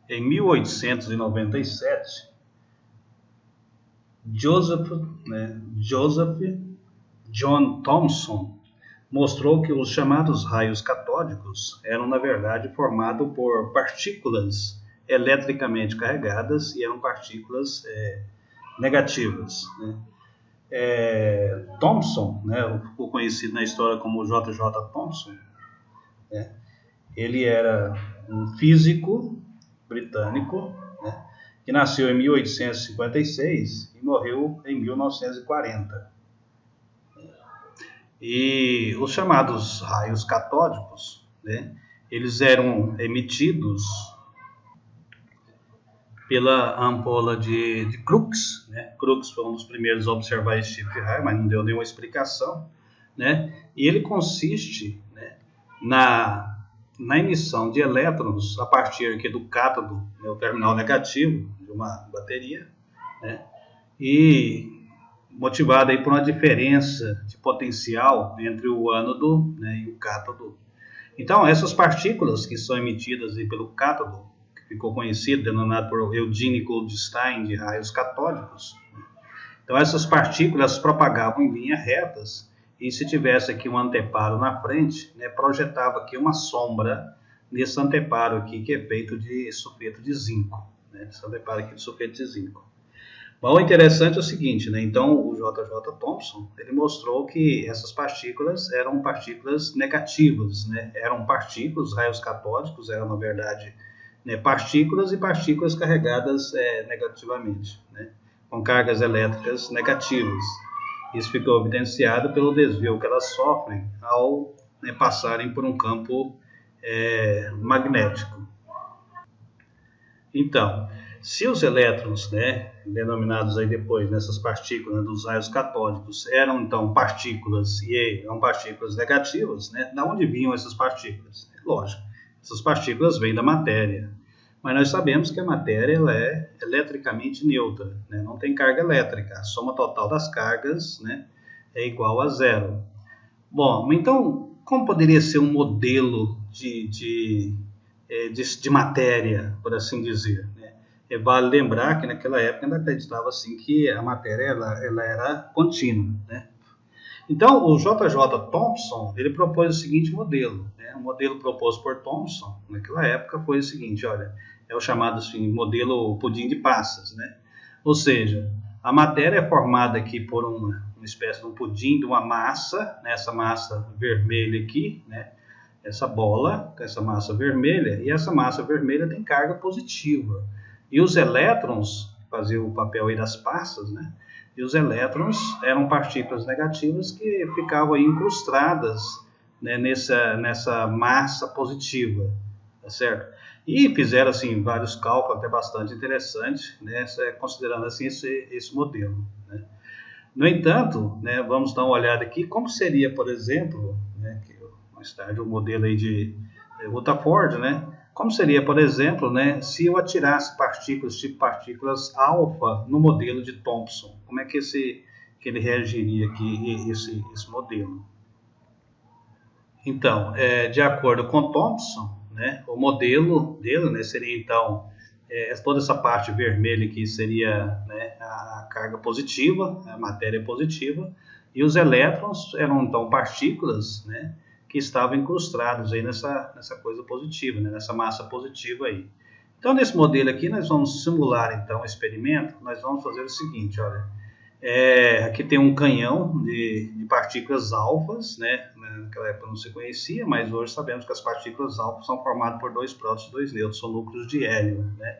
em 1897, Joseph John Thomson mostrou que os chamados raios catódicos eram, na verdade, formados por partículas eletricamente carregadas e eram partículas negativas, né? Thomson, né, o conhecido na história como J.J. Thomson, né, ele era um físico britânico, né, que nasceu em 1856 e morreu em 1940. E os chamados raios catódicos, né, eles eram emitidos pela ampola de Crookes, né? Crookes foi um dos primeiros a observar esse tipo de raio, mas não deu nenhuma explicação, né? E ele consiste, né, na emissão de elétrons a partir aqui do cátodo, né, o terminal negativo de uma bateria, né? E motivado aí por uma diferença de potencial entre o ânodo, né, e o cátodo. Então, essas partículas que são emitidas aí pelo cátodo, que ficou conhecido, denominado por Eugene Goldstein, de raios catódicos. Então, essas partículas propagavam em linhas retas, e se tivesse aqui um anteparo na frente, né, projetava aqui uma sombra nesse anteparo aqui, que é feito de sulfeto de zinco, né, esse anteparo aqui de sulfeto de zinco. Bom, o interessante é o seguinte, né? Então o J.J. Thomson, ele mostrou que essas partículas eram partículas negativas, né? Eram partículas, raios catódicos eram, na verdade, né, partículas e partículas carregadas negativamente, né? Com cargas elétricas negativas. Isso ficou evidenciado pelo desvio que elas sofrem ao, né, passarem por um campo magnético. Então, se os elétrons, né, denominados aí depois nessas partículas, né, dos raios catódicos, eram então partículas e eram partículas negativas, né, da onde vinham essas partículas? Lógico, essas partículas vêm da matéria, mas nós sabemos que a matéria ela é eletricamente neutra, né, não tem carga elétrica, a soma total das cargas, né, é igual a zero. Bom, então como poderia ser um modelo de matéria, por assim dizer, né? Vale lembrar que naquela época ainda acreditava assim que a matéria ela era contínua, né? Então o J.J. Thomson ele propôs o seguinte modelo, né? O modelo proposto por Thomson naquela época foi o seguinte, olha, é o chamado assim, modelo pudim de passas, né? Ou seja, a matéria é formada aqui por uma espécie de um pudim, de uma massa, né? Essa massa vermelha aqui, né? Essa bola, essa massa vermelha, e essa massa vermelha tem carga positiva. E os elétrons, faziam o papel aí das passas, né? E os elétrons eram partículas negativas que ficavam aí incrustadas, né, nessa massa positiva, tá certo? E fizeram assim vários cálculos até bastante interessantes, né, considerando assim esse modelo, né? No entanto, né, vamos dar uma olhada aqui como seria, por exemplo, né, que mais tarde o modelo aí de Rutherford, né? Como seria, por exemplo, né, se eu atirasse partículas, tipo partículas alfa, no modelo de Thomson? Como é que ele reagiria aqui, esse modelo? Então, de acordo com Thomson, né, o modelo dele, né, seria então toda essa parte vermelha aqui seria, né, a carga positiva, a matéria positiva, e os elétrons eram então partículas, né, que estavam incrustados aí nessa coisa positiva, né, nessa massa positiva aí. Então, nesse modelo aqui, nós vamos simular, então, o experimento. Nós vamos fazer o seguinte, olha. Aqui tem um canhão de partículas alfas, né? Naquela época não se conhecia, mas hoje sabemos que as partículas alfas são formadas por dois prótons e dois nêutrons, são núcleos de hélio, né?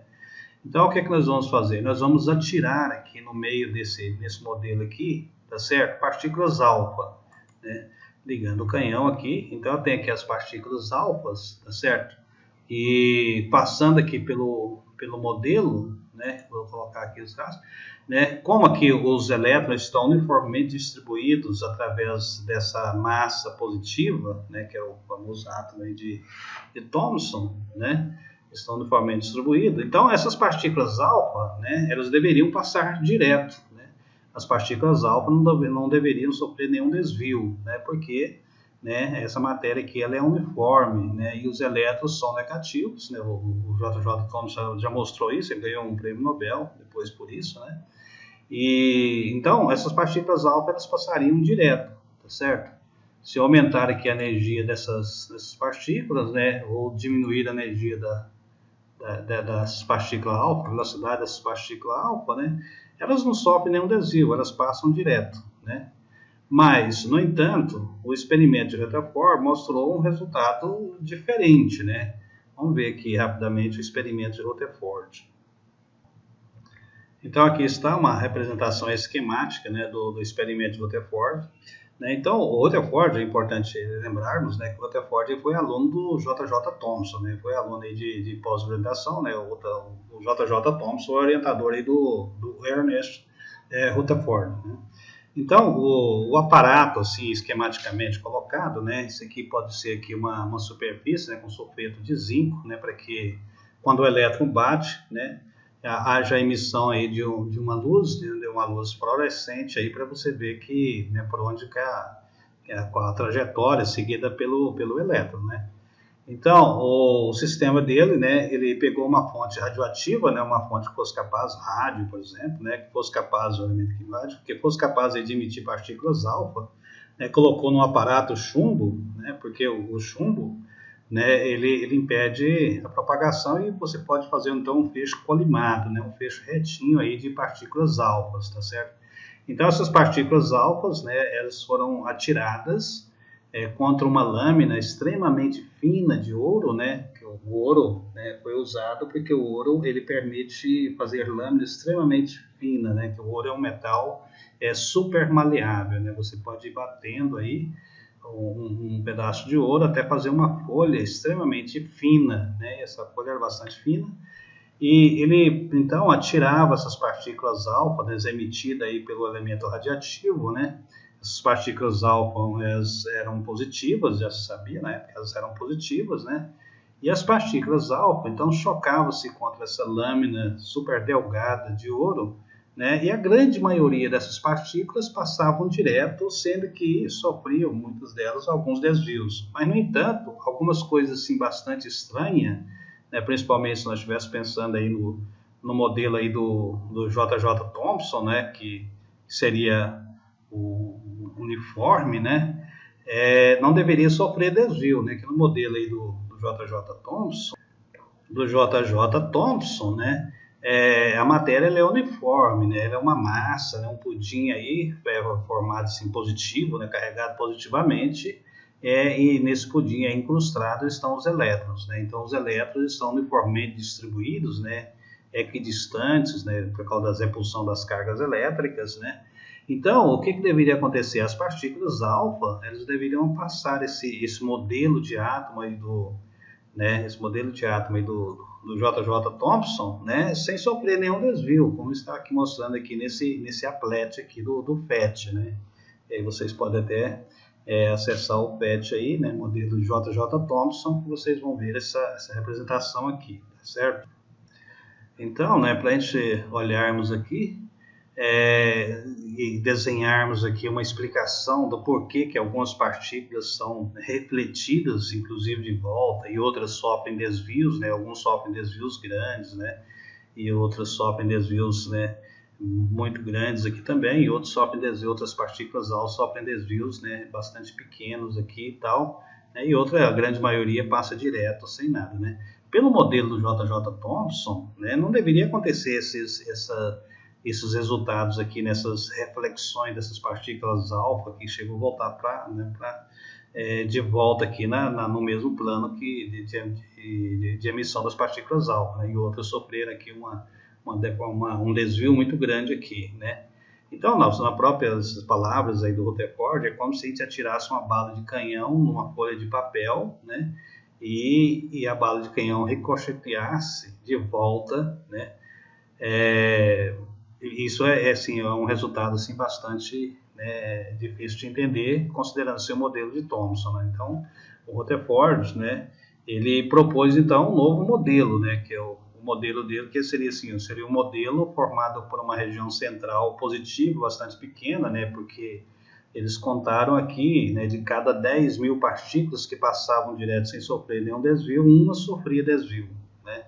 Então, o que é que nós vamos fazer? Nós vamos atirar aqui no meio desse modelo aqui, tá certo? Partículas alfa, né? Ligando o canhão aqui, então eu tenho aqui as partículas alfas, tá certo? E passando aqui pelo modelo, né? Vou colocar aqui os casos, né? Como aqui os elétrons estão uniformemente distribuídos através dessa massa positiva, né? Que é o famoso átomo aí de Thomson, né? Estão uniformemente distribuídos. Então essas partículas alfa, né? Elas deveriam passar direto, né? As partículas alfa não deveriam sofrer nenhum desvio, né? Porque né, essa matéria aqui ela é uniforme, né, e os elétrons são negativos, né, o J.J. Thomson já mostrou isso, ele ganhou um prêmio Nobel depois por isso, né, e então essas partículas alfa elas passariam direto, tá certo? Se eu aumentar aqui a energia dessas partículas, né, ou diminuir a energia das partículas alfa, a velocidade dessas partículas alfa, né, elas não sofrem nenhum desvio, elas passam direto, né? Mas, no entanto, o experimento de Rutherford mostrou um resultado diferente, né? Vamos ver aqui rapidamente o experimento de Rutherford. Então, aqui está uma representação esquemática, né, do experimento de Rutherford. Né? Então, o Rutherford, é importante lembrarmos, né, que o Rutherford foi aluno do J.J. Thomson, né? Foi aluno aí de pós-graduação, né? O J.J. Thomson, orientador aí do Ernest Rutherford, né? Então, o aparato, assim, esquematicamente colocado, né, isso aqui pode ser aqui uma superfície, né, com sulfeto de zinco, né, para que quando o elétron bate, né, haja a emissão aí de uma luz, de uma luz fluorescente aí para você ver que, né, por onde que a trajetória seguida pelo elétron, né. Então, o sistema dele, né, ele pegou uma fonte radioativa, né, uma fonte que fosse capaz, rádio, por exemplo, né, que fosse capaz, o elemento climático, que fosse capaz de emitir partículas alfa, né, colocou num aparato chumbo, né, porque o chumbo, né, ele impede a propagação e você pode fazer, então, um feixe colimado, né, um feixe retinho aí de partículas alfas, tá certo? Então, essas partículas alfas, né, elas foram atiradas contra uma lâmina extremamente fina de ouro, né? Que o ouro, né, foi usado porque o ouro ele permite fazer lâmina extremamente fina, né? Que o ouro é um metal super maleável, né? Você pode ir batendo aí um pedaço de ouro até fazer uma folha extremamente fina, né? Essa folha era bastante fina. E ele, então, atirava essas partículas alfa, né, emitidas aí pelo elemento radiativo, né? Essas partículas alfa eram positivas, já se sabia, né? Elas eram positivas, né? E as partículas alfa, então, chocavam-se contra essa lâmina super delgada de ouro, né? E a grande maioria dessas partículas passavam direto, sendo que sofriam, muitas delas, alguns desvios. Mas, no entanto, algumas coisas assim bastante estranhas, né? Principalmente se nós estivéssemos pensando aí no modelo aí do J.J. Thomson, né? Que seria o uniforme, né, não deveria sofrer desvio, né, que no modelo aí do J.J. Thomson, né, a matéria ela é uniforme, né, ela é uma massa, né, um pudim aí formado assim positivo, né, carregado positivamente, e nesse pudim aí incrustado estão os elétrons, né, então os elétrons estão uniformemente distribuídos, né, equidistantes, né, por causa da repulsão das cargas elétricas, né. Então, o que deveria acontecer? As partículas alfa, elas deveriam passar esse modelo de átomo aí esse modelo de átomo aí do J.J. Thomson, né, sem sofrer nenhum desvio, como está aqui mostrando aqui nesse applet aqui do PET, né. E aí vocês podem até acessar o PET aí, né, modelo J.J. Thomson, que vocês vão ver essa representação aqui, tá certo? Então, né, para a gente olharmos aqui, e desenharmos aqui uma explicação do porquê que algumas partículas são refletidas, inclusive de volta, e outras sofrem desvios, né? Alguns sofrem desvios grandes, né? E outras sofrem desvios, né, muito grandes aqui também, e outros sofrem desvios, outras partículas altas sofrem desvios, né, bastante pequenos aqui e tal, né? E outra, a grande maioria passa direto, sem nada, né? Pelo modelo do J.J. Thomson, né, não deveria acontecer esses resultados aqui nessas reflexões dessas partículas alfa que chegam a voltar de volta aqui no mesmo plano que de emissão das partículas alfa, né? E outras sofreram aqui um desvio muito grande aqui, né? Então, nas próprias palavras aí do Rutherford, é como se a gente atirasse uma bala de canhão numa folha de papel, né? E a bala de canhão ricocheteasse de volta, né? Isso assim, é um resultado assim, bastante, né, difícil de entender, considerando seu modelo de Thomson, né? Então, o Rutherford, né, ele propôs então um novo modelo, né, que é o modelo dele, que seria assim, seria um modelo formado por uma região central positiva, bastante pequena, né, porque eles contaram aqui, né, de cada 10 mil partículas que passavam direto sem sofrer nenhum desvio, uma sofria desvio, né?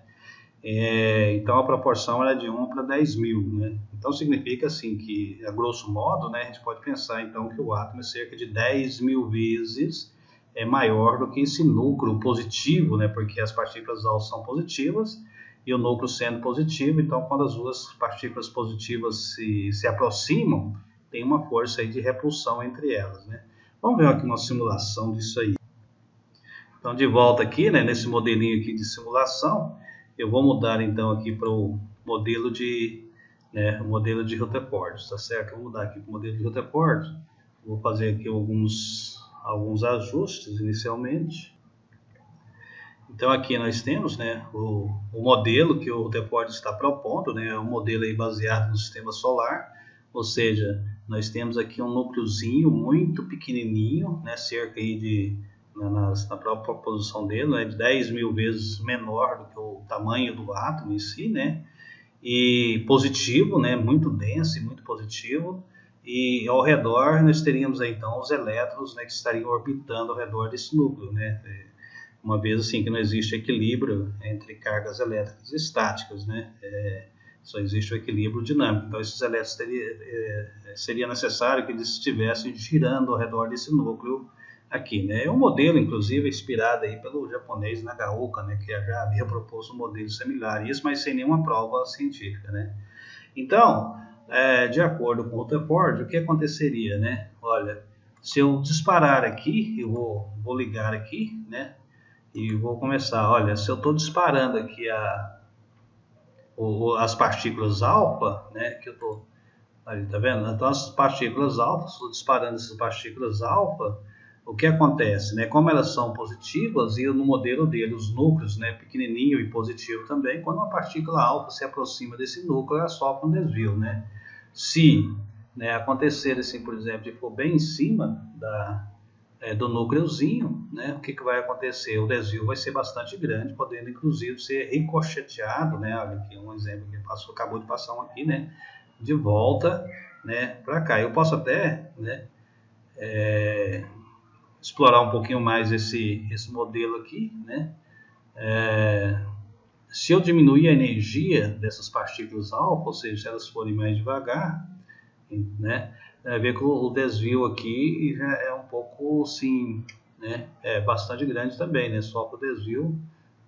Então a proporção era de 1 para 10 mil, né? Então significa assim que, a grosso modo, né, a gente pode pensar então que o átomo é cerca de 10 mil vezes maior do que esse núcleo positivo, né? Porque as partículas alfa são positivas e o núcleo sendo positivo, então quando as duas partículas positivas se aproximam, tem uma força aí de repulsão entre elas, né? Vamos ver aqui uma simulação disso aí. Então, de volta aqui, né, nesse modelinho aqui de simulação, eu vou mudar então aqui para o modelo de Rutherford, tá certo? Eu vou mudar aqui para o modelo de Rutherford. Vou fazer aqui alguns ajustes inicialmente. Então aqui nós temos, né, o modelo que o Rutherford está propondo, né, é um modelo aí baseado no sistema solar, ou seja, nós temos aqui um núcleozinho muito pequenininho, né, cerca aí de, na própria posição dele, né, de 10 mil vezes menor do que o tamanho do átomo em si, né, e positivo, né, muito denso e muito positivo, e ao redor nós teríamos aí, então os elétrons, né, que estariam orbitando ao redor desse núcleo, né, uma vez assim que não existe equilíbrio entre cargas elétricas e estáticas, né? Só existe o equilíbrio dinâmico. Então esses elétrons seria necessário que eles estivessem girando ao redor desse núcleo aqui, né? É um modelo, inclusive, inspirado aí pelo japonês Nagaoka, né? Que já havia proposto um modelo similar, isso, mas sem nenhuma prova científica, né? Então, de acordo com o Rutherford, o que aconteceria, né? Olha, se eu disparar aqui, eu vou ligar aqui, né? E vou começar, olha, se eu estou disparando aqui as partículas alfa, né, que eu estou, ali, tá vendo? Então as partículas alfa, estou disparando essas partículas alfa, o que acontece, né? Como elas são positivas, e no modelo dele, os núcleos, né, pequenininho e positivo também, quando uma partícula alfa se aproxima desse núcleo, ela sofre um desvio, né? Se, né, acontecer assim, por exemplo, de for bem em cima do núcleozinho, né, o que vai acontecer? O desvio vai ser bastante grande, podendo inclusive ser ricocheteado, né, olha aqui um exemplo que acabou de passar um aqui, né, de volta, né, para cá. Eu posso até, né, explorar um pouquinho mais esse modelo aqui, né, se eu diminuir a energia dessas partículas alfa, ou seja, se elas forem mais devagar, né, ver que o desvio aqui já é um pouco, sim, né, bastante grande também, né, só para o desvio,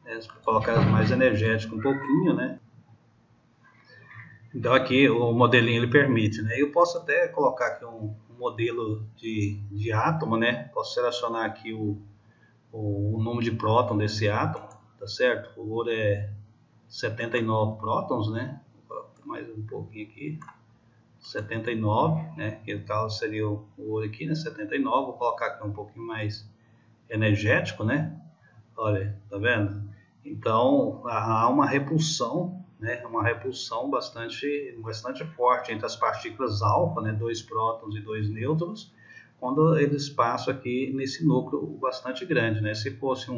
né, se colocar mais energético um pouquinho, né. Então aqui o modelinho ele permite, né, eu posso até colocar aqui um modelo de átomo, né, posso selecionar aqui o número de próton desse átomo, tá certo? O ouro é 79 prótons, né, mais um pouquinho aqui, 79, né, que no caso seria o ouro aqui, né, 79, vou colocar aqui um pouquinho mais energético, né, olha, tá vendo? Então, há uma repulsão, né, uma repulsão bastante forte entre as partículas alfa, né, 2 prótons e 2 nêutrons, quando eles passam aqui nesse núcleo bastante grande, né, se fosse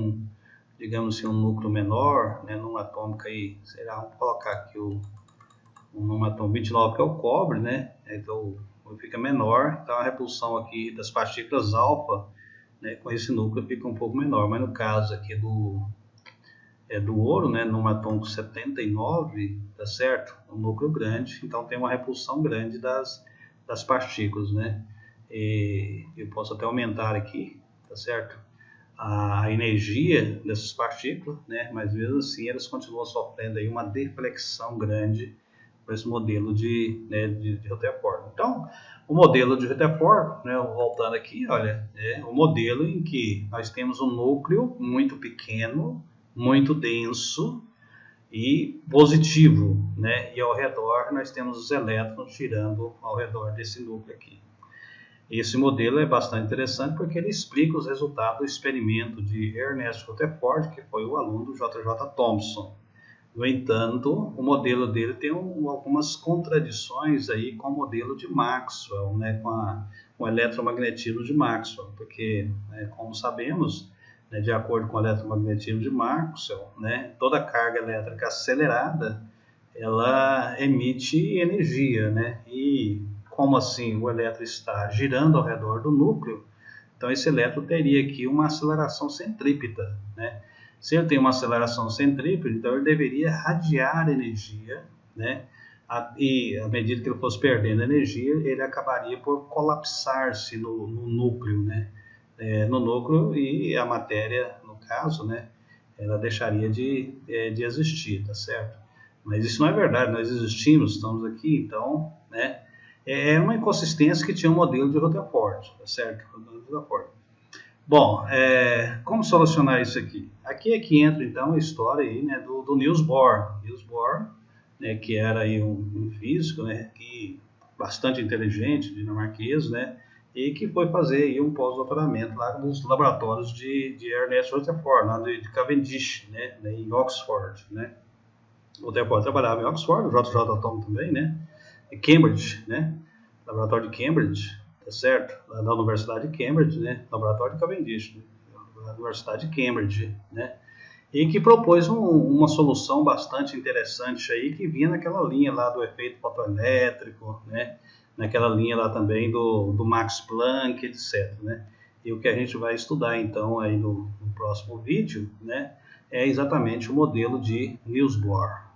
digamos assim, um núcleo menor, né, numa atômica aí, será, vamos colocar aqui um número atômico 29, que é o cobre, né? Então fica menor, então a repulsão aqui das partículas alfa, né, com esse núcleo fica um pouco menor, mas no caso aqui do ouro, né, número atômico 79, tá certo? Um núcleo grande, então tem uma repulsão grande das partículas, né? E eu posso até aumentar aqui, tá certo? A energia dessas partículas, né? Mas mesmo assim elas continuam sofrendo aí uma deflexão grande para esse modelo de Rutherford. Então, o modelo de Rutherford, né, voltando aqui, olha, é um modelo em que nós temos um núcleo muito pequeno, muito denso e positivo, né, e ao redor nós temos os elétrons girando ao redor desse núcleo aqui. Esse modelo é bastante interessante porque ele explica os resultados do experimento de Ernest Rutherford, que foi o aluno do J.J. Thomson. No entanto, o modelo dele tem algumas contradições aí com o modelo de Maxwell, né, com o eletromagnetismo de Maxwell, porque, né, como sabemos, né, de acordo com o eletromagnetismo de Maxwell, né, toda carga elétrica acelerada ela emite energia, né, e como assim o elétron está girando ao redor do núcleo, então esse elétron teria aqui uma aceleração centrípeta, né? Se ele tem uma aceleração centrípeta, então ele deveria radiar energia, né? E à medida que ele fosse perdendo energia, ele acabaria por colapsar-se no núcleo, né? No núcleo, e a matéria, no caso, né? Ela deixaria de existir, tá certo? Mas isso não é verdade, nós existimos, estamos aqui, então, né? É uma inconsistência que tinha um modelo de Rutherford, tá certo? Bom, como solucionar isso aqui? Aqui é que entra, então, a história aí, né, do Niels Bohr. Niels Bohr, né, que era aí um físico, né, bastante inteligente, dinamarquês, né, e que foi fazer aí um pós-doutoramento lá nos laboratórios de Ernest Rutherford, lá de Cavendish, né, em Oxford, né. O Rutherford trabalhava em Oxford, o JJ Atom também, né, em Cambridge, né, laboratório de Cambridge, tá certo? Lá da Universidade de Cambridge, né, laboratório de Cavendish, né, da Universidade de Cambridge, né, e que propôs uma solução bastante interessante aí, que vinha naquela linha lá do efeito fotoelétrico, né, naquela linha lá também do Max Planck, etc, né, e o que a gente vai estudar então aí no próximo vídeo, né, é exatamente o modelo de Niels Bohr.